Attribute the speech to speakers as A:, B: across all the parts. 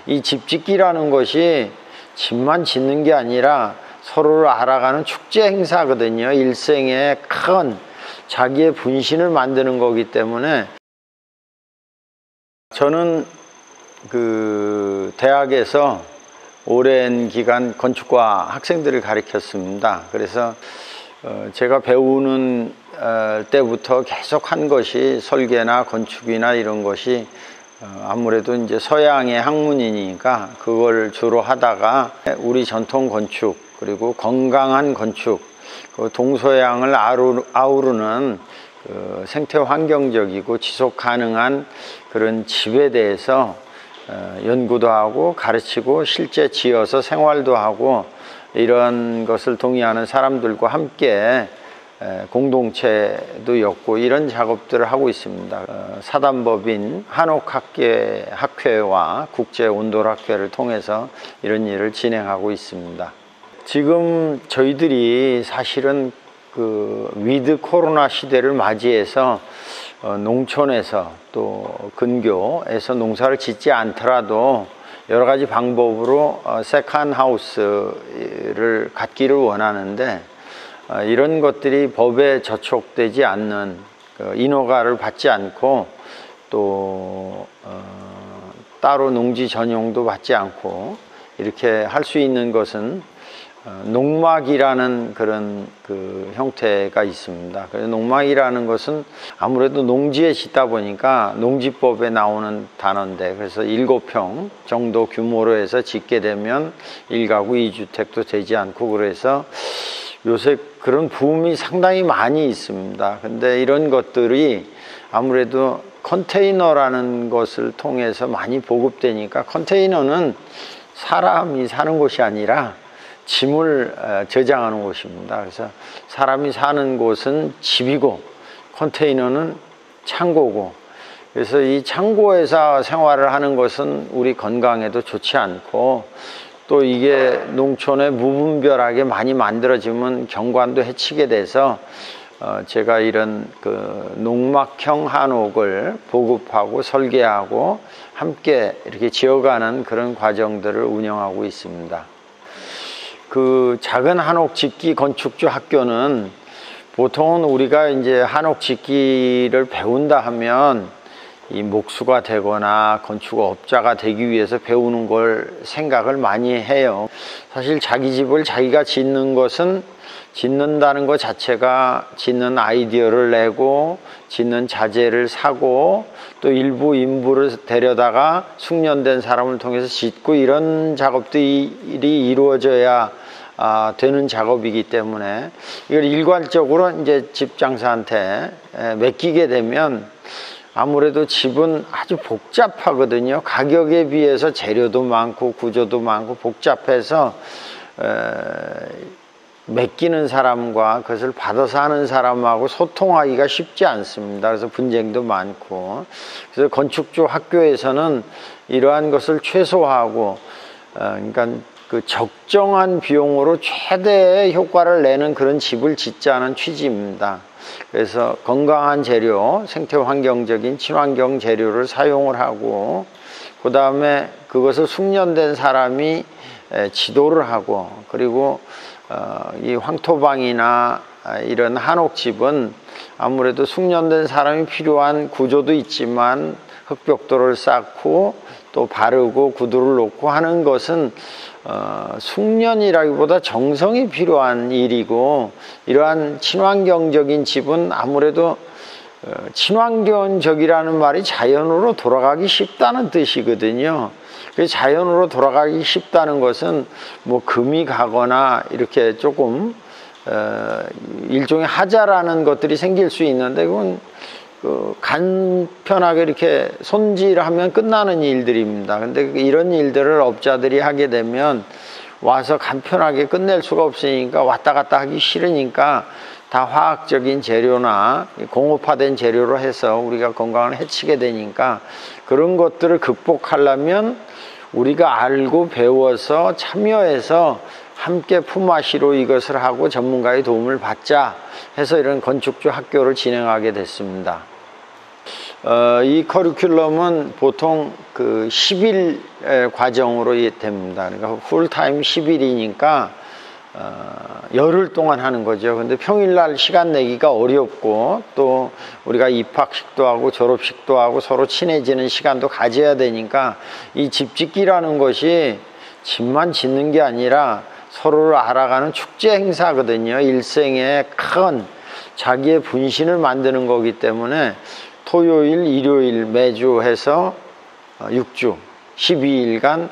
A: 이 집짓기라는 것이 집만 짓는 게 아니라 서로를 알아가는 축제 행사거든요. 일생에 큰 자기의 분신을 만드는 거기 때문에 저는 그 대학에서 오랜 기간 건축과 학생들을 가르쳤습니다. 그래서 제가 배우는 때부터 계속 한 것이 설계나 건축이나 이런 것이 아무래도 이제 서양의 학문이니까 그걸 주로 하다가 우리 전통 건축 그리고 건강한 건축 동서양을 아우르는 그 생태 환경적이고 지속 가능한 그런 집에 대해서 연구도 하고 가르치고 실제 지어서 생활도 하고 이런 것을 동의하는 사람들과 함께 공동체도 엮고 이런 작업들을 하고 있습니다. 사단법인 한옥학회와 국제온돌학회를 통해서 이런 일을 진행하고 있습니다. 지금 저희들이 사실은 그 위드 코로나 시대를 맞이해서 농촌에서 또 근교에서 농사를 짓지 않더라도 여러 가지 방법으로 세컨 하우스를 갖기를 원하는데 이런 것들이 법에 저촉되지 않는 인허가를 받지 않고 또 따로 농지 전용도 받지 않고 이렇게 할 수 있는 것은 농막이라는 그런 그 형태가 있습니다. 그래서 농막이라는 것은 아무래도 농지에 짓다 보니까 농지법에 나오는 단어인데 그래서 7평 정도 규모로 해서 짓게 되면 1가구 2주택도 되지 않고 그래서 요새 그런 붐이 상당히 많이 있습니다. 근데 이런 것들이 아무래도 컨테이너라는 것을 통해서 많이 보급되니까 컨테이너는 사람이 사는 곳이 아니라 짐을 저장하는 곳입니다. 그래서 사람이 사는 곳은 집이고 컨테이너는 창고고 그래서 이 창고에서 생활을 하는 것은 우리 건강에도 좋지 않고 또 이게 농촌에 무분별하게 많이 만들어지면 경관도 해치게 돼서 제가 이런 그 농막형 한옥을 보급하고 설계하고 함께 이렇게 지어가는 그런 과정들을 운영하고 있습니다. 그 작은 한옥 짓기 건축주 학교는 보통은 우리가 이제 한옥 짓기를 배운다 하면 이 목수가 되거나 건축업자가 되기 위해서 배우는 걸 생각을 많이 해요. 사실 자기 집을 자기가 짓는 것은 짓는다는 것 자체가 짓는 아이디어를 내고 짓는 자재를 사고 또 일부 인부를 데려다가 숙련된 사람을 통해서 짓고 이런 작업들이 이루어져야 되는 작업이기 때문에 이걸 일괄적으로 이제 집장사한테 맡기게 되면 아무래도 집은 아주 복잡하거든요. 가격에 비해서 재료도 많고 구조도 많고 복잡해서 맡기는 사람과 그것을 받아서 하는 사람하고 소통하기가 쉽지 않습니다. 그래서 분쟁도 많고 그래서 건축주 학교에서는 이러한 것을 최소화하고 그러니까 그 적정한 비용으로 최대의 효과를 내는 그런 집을 짓자는 취지입니다. 그래서 건강한 재료, 생태환경적인 친환경 재료를 사용을 하고 그 다음에 그것을 숙련된 사람이 지도를 하고 그리고 이 황토방이나 이런 한옥집은 아무래도 숙련된 사람이 필요한 구조도 있지만 흙벽돌을 쌓고 또 바르고 구두를 놓고 하는 것은 숙련이라기보다 정성이 필요한 일이고 이러한 친환경적인 집은 아무래도 친환경적이라는 말이 자연으로 돌아가기 쉽다는 뜻이거든요. 자연으로 돌아가기 쉽다는 것은 뭐 금이 가거나 이렇게 조금 일종의 하자라는 것들이 생길 수 있는데 그건 간편하게 이렇게 손질하면 끝나는 일들입니다. 근데 이런 일들을 업자들이 하게 되면 와서 간편하게 끝낼 수가 없으니까 왔다 갔다 하기 싫으니까 다 화학적인 재료나 공업화된 재료로 해서 우리가 건강을 해치게 되니까 그런 것들을 극복하려면 우리가 알고 배워서 참여해서 함께 품앗이로 이것을 하고 전문가의 도움을 받자 해서 이런 건축주 학교를 진행하게 됐습니다. 이 커리큘럼은 보통 그 10일 과정으로 됩니다. 그러니까 풀타임 10일이니까 열흘 동안 하는 거죠. 근데 평일날 시간 내기가 어렵고 또 우리가 입학식도 하고 졸업식도 하고 서로 친해지는 시간도 가져야 되니까 이 집짓기라는 것이 집만 짓는 게 아니라 서로를 알아가는 축제 행사거든요. 일생에 큰 자기의 분신을 만드는 거기 때문에 토요일, 일요일 매주 해서 6주 12일간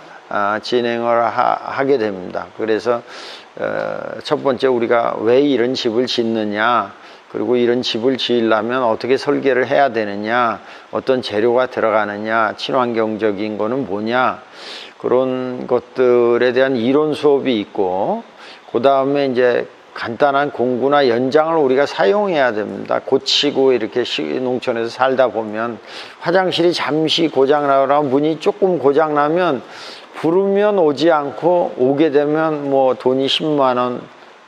A: 진행을 하게 됩니다. 그래서 첫 번째 우리가 왜 이런 집을 짓느냐, 그리고 이런 집을 지으려면 어떻게 설계를 해야 되느냐, 어떤 재료가 들어가느냐, 친환경적인 거는 뭐냐, 그런 것들에 대한 이론 수업이 있고, 그 다음에 이제 간단한 공구나 연장을 우리가 사용해야 됩니다. 고치고 이렇게 농촌에서 살다 보면 화장실이 잠시 고장나거나 문이 조금 고장나면 부르면 오지 않고 오게 되면 뭐 돈이 10만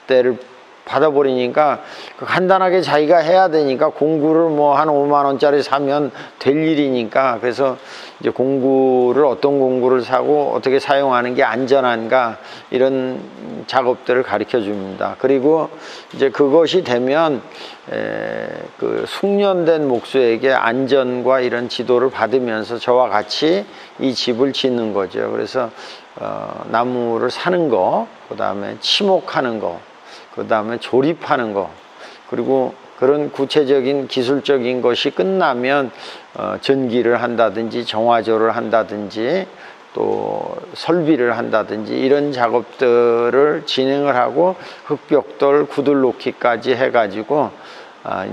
A: 원대를 받아버리니까 간단하게 자기가 해야 되니까 공구를 뭐 한 5만 원짜리 사면 될 일이니까, 그래서 이제 공구를 어떤 공구를 사고 어떻게 사용하는 게 안전한가 이런 작업들을 가르쳐 줍니다. 그리고 이제 그것이 되면 그 숙련된 목수에게 안전과 이런 지도를 받으면서 저와 같이 이 집을 짓는 거죠. 그래서 나무를 사는 거, 그 다음에 치목하는 거, 그 다음에 조립하는 거, 그리고 그런 구체적인 기술적인 것이 끝나면 전기를 한다든지 정화조를 한다든지 또 설비를 한다든지 이런 작업들을 진행을 하고 흙벽돌 구들 놓기까지 해가지고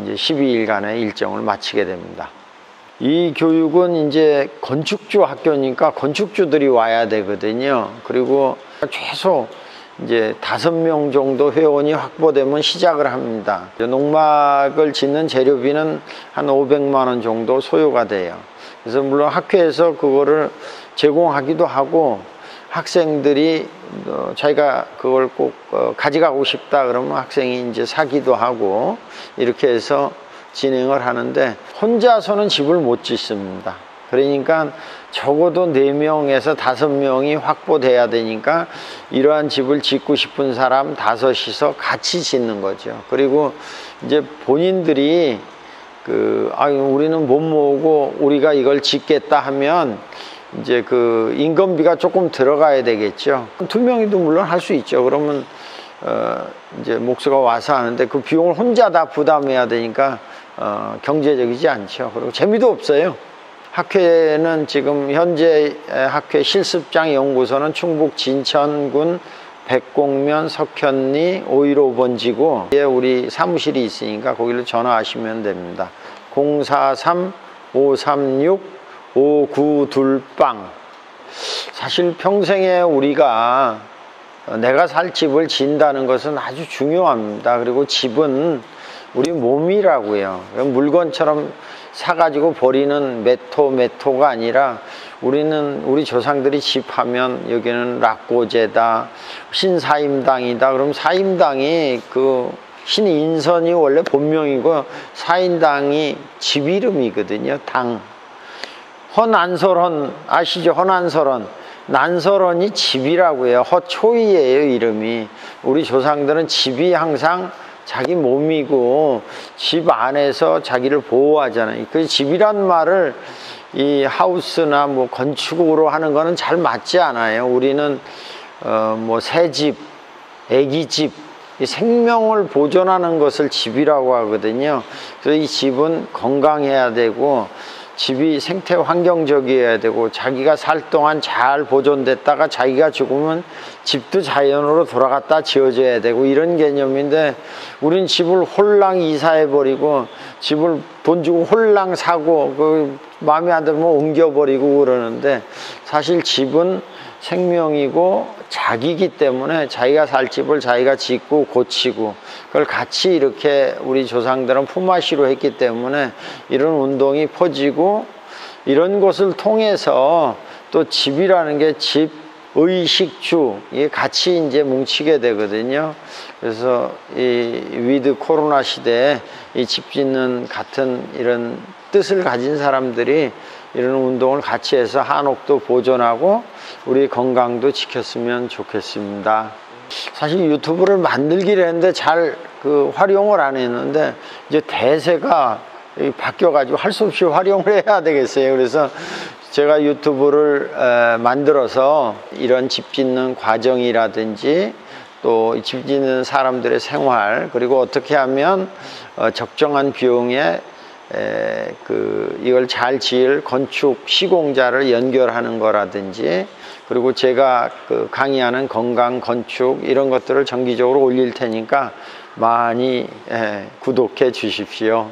A: 이제 12일간의 일정을 마치게 됩니다. 이 교육은 이제 건축주 학교니까 건축주들이 와야 되거든요. 그리고 최소 이제 5명 정도 회원이 확보되면 시작을 합니다. 농막을 짓는 재료비는 한 500만 원 정도 소요가 돼요. 그래서 물론 학회에서 그거를 제공하기도 하고, 학생들이 자기가 그걸 꼭 가져가고 싶다 그러면 학생이 이제 사기도 하고, 이렇게 해서 진행을 하는데 혼자서는 집을 못 짓습니다. 그러니까 적어도 4명에서 5명이 확보돼야 되니까 이러한 집을 짓고 싶은 사람 5이서 같이 짓는 거죠. 그리고 이제 본인들이 우리는 못 모으고 우리가 이걸 짓겠다 하면 이제 그 인건비가 조금 들어가야 되겠죠. 2명이도 물론 할 수 있죠. 그러면 이제 목수가 와서 하는데 그 비용을 혼자 다 부담해야 되니까 경제적이지 않죠. 그리고 재미도 없어요. 학회는 지금 현재 학회 실습장 연구소는 충북 진천군 백곡면 석현리 515번지고 우리 사무실이 있으니까 거기로 전화하시면 됩니다. 043-536-5928. 사실 평생에 우리가 내가 살 집을 짓는다는 것은 아주 중요합니다. 그리고 집은 우리 몸이라고요. 물건처럼 사가지고 버리는 메토가 아니라 우리 조상들이 집하면 여기는 락고제다, 신사임당이다. 그럼 사임당이 그 신인선이 원래 본명이고 사임당이 집 이름이거든요. 당. 허난설헌 아시죠? 허난설헌. 난설헌이 집이라고요. 허초이예요, 이름이. 우리 조상들은 집이 항상 자기 몸이고 집 안에서 자기를 보호하잖아요. 그 집이란 말을 이 하우스나 뭐 건축으로 하는 거는 잘 맞지 않아요. 우리는 뭐 새집, 애기집, 이 생명을 보존하는 것을 집이라고 하거든요. 그래서 이 집은 건강해야 되고 집이 생태 환경적이어야 되고 자기가 살 동안 잘 보존됐다가 자기가 죽으면 집도 자연으로 돌아갔다 지어져야 되고 이런 개념인데, 우린 집을 홀랑 이사해버리고 집을 돈 주고 홀랑 사고 그 마음에 안 들면 옮겨버리고 그러는데, 사실 집은 생명이고 자기이기 때문에 자기가 살 집을 자기가 짓고 고치고 그걸 같이 이렇게 우리 조상들은 품앗이로 했기 때문에 이런 운동이 퍼지고, 이런 것을 통해서 또 집이라는 게 집의식주 이게 같이 이제 뭉치게 되거든요. 그래서 이 위드 코로나 시대에 이 집 짓는 같은 이런 뜻을 가진 사람들이 이런 운동을 같이 해서 한옥도 보존하고 우리 건강도 지켰으면 좋겠습니다. 사실 유튜브를 만들기로 했는데 잘 활용을 안 했는데 이제 대세가 바뀌어가지고 할 수 없이 활용을 해야 되겠어요. 그래서 제가 유튜브를 만들어서 이런 집 짓는 과정이라든지 또 집 짓는 사람들의 생활, 그리고 어떻게 하면 적정한 비용에 이걸 잘 지을 건축 시공자를 연결하는 거라든지, 그리고 제가 강의하는 건강 건축 이런 것들을 정기적으로 올릴 테니까 많이 구독해 주십시오.